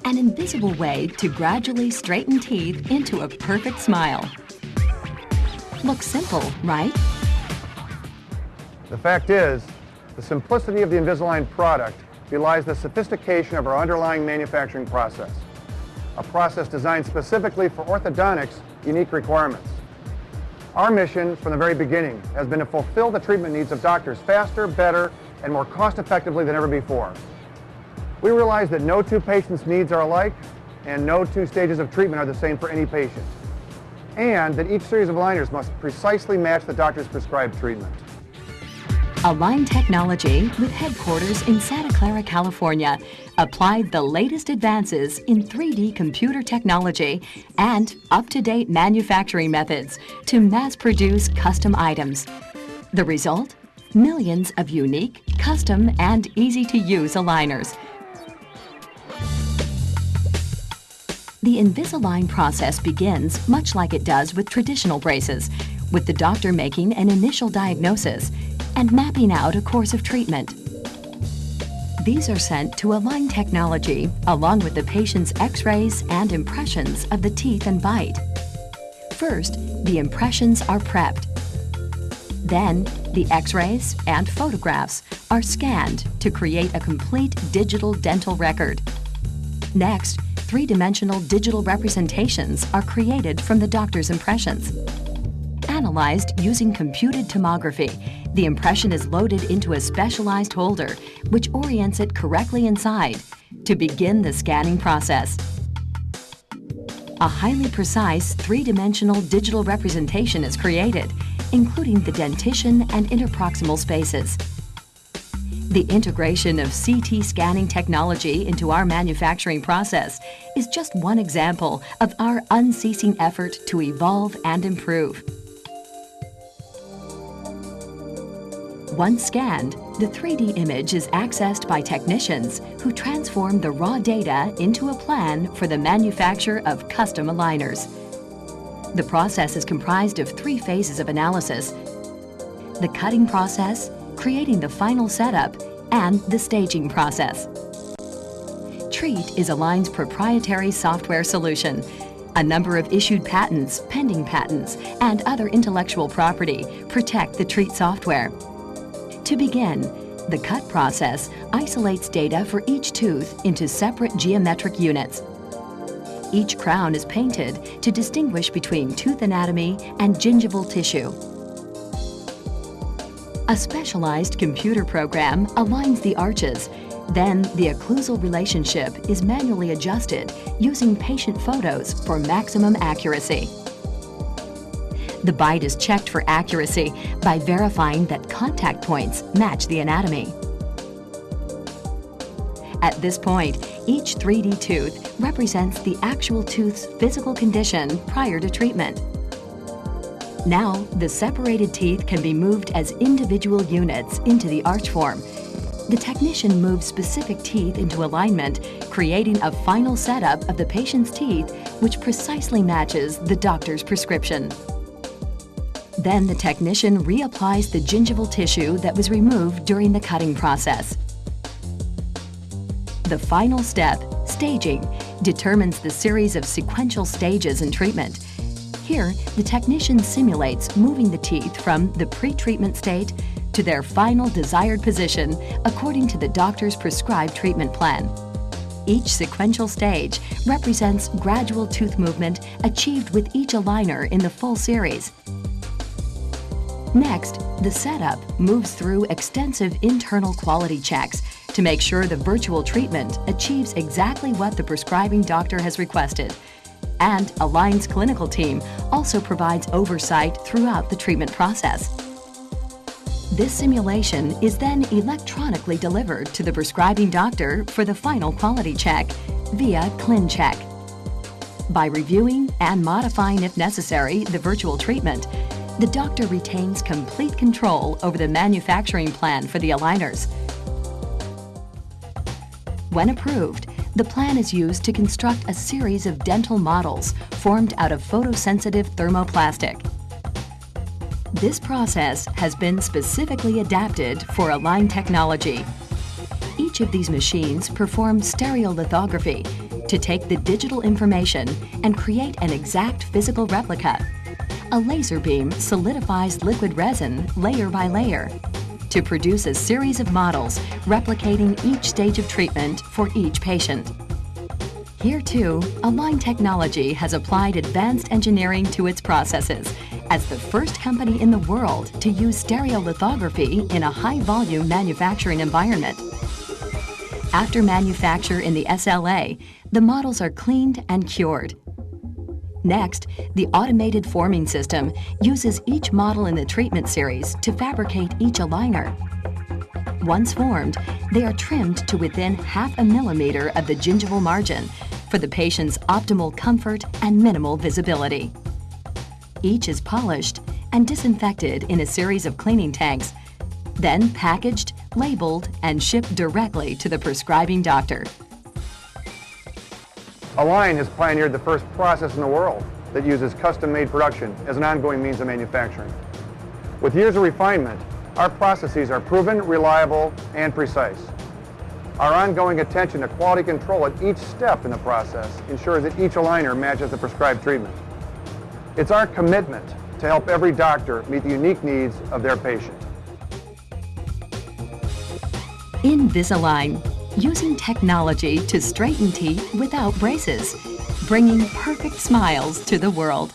an invisible way to gradually straighten teeth into a perfect smile. Looks simple, right? The fact is, the simplicity of the Invisalign product belies the sophistication of our underlying manufacturing process, a process designed specifically for orthodontics' unique requirements. Our mission from the very beginning has been to fulfill the treatment needs of doctors faster, better, and more cost-effectively than ever before. We realize that no two patients' needs are alike, and no two stages of treatment are the same for any patient, and that each series of aligners must precisely match the doctor's prescribed treatment. Align Technology, with headquarters in Santa Clara, California, applied the latest advances in 3D computer technology and up-to-date manufacturing methods to mass-produce custom items. The result? Millions of unique, custom, and easy-to-use aligners. The Invisalign process begins much like it does with traditional braces, with the doctor making an initial diagnosis and mapping out a course of treatment. These are sent to Align Technology along with the patient's x-rays and impressions of the teeth and bite. First, the impressions are prepped. Then, the x-rays and photographs are scanned to create a complete digital dental record. Next, three-dimensional digital representations are created from the doctor's impressions. Analyzed using computed tomography, the impression is loaded into a specialized holder, which orients it correctly inside to begin the scanning process. A highly precise three-dimensional digital representation is created, including the dentition and interproximal spaces. The integration of CT scanning technology into our manufacturing process is just one example of our unceasing effort to evolve and improve. Once scanned, the 3D image is accessed by technicians who transform the raw data into a plan for the manufacture of custom aligners. The process is comprised of 3 phases of analysis: the cutting process, creating the final setup, and the staging process. Treat is Align's proprietary software solution. A number of issued patents, pending patents, and other intellectual property protect the Treat software. To begin, the cut process isolates data for each tooth into separate geometric units. Each crown is painted to distinguish between tooth anatomy and gingival tissue. A specialized computer program aligns the arches. Then the occlusal relationship is manually adjusted using patient photos for maximum accuracy. The bite is checked for accuracy by verifying that contact points match the anatomy. At this point, each 3D tooth represents the actual tooth's physical condition prior to treatment. Now, the separated teeth can be moved as individual units into the arch form. The technician moves specific teeth into alignment, creating a final setup of the patient's teeth which precisely matches the doctor's prescription. Then the technician reapplies the gingival tissue that was removed during the cutting process. The final step, staging, determines the series of sequential stages in treatment. Here, the technician simulates moving the teeth from the pre-treatment state to their final desired position according to the doctor's prescribed treatment plan. Each sequential stage represents gradual tooth movement achieved with each aligner in the full series. Next, the setup moves through extensive internal quality checks to make sure the virtual treatment achieves exactly what the prescribing doctor has requested. And Align's clinical team also provides oversight throughout the treatment process. This simulation is then electronically delivered to the prescribing doctor for the final quality check via ClinCheck. By reviewing and modifying, if necessary, the virtual treatment, the doctor retains complete control over the manufacturing plan for the aligners. When approved, the plan is used to construct a series of dental models formed out of photosensitive thermoplastic. This process has been specifically adapted for Align Technology. Each of these machines performs stereolithography to take the digital information and create an exact physical replica. A laser beam solidifies liquid resin layer by layer to produce a series of models replicating each stage of treatment for each patient. Here too, Align Technology has applied advanced engineering to its processes as the first company in the world to use stereolithography in a high-volume manufacturing environment. After manufacture in the SLA, the models are cleaned and cured. Next, the automated forming system uses each model in the treatment series to fabricate each aligner. Once formed, they are trimmed to within 0.5 millimeter of the gingival margin for the patient's optimal comfort and minimal visibility. Each is polished and disinfected in a series of cleaning tanks, then packaged, labeled, and shipped directly to the prescribing doctor. Align has pioneered the first process in the world that uses custom-made production as an ongoing means of manufacturing. With years of refinement, our processes are proven, reliable, and precise. Our ongoing attention to quality control at each step in the process ensures that each aligner matches the prescribed treatment. It's our commitment to help every doctor meet the unique needs of their patient. Invisalign, using technology to straighten teeth without braces, bringing perfect smiles to the world.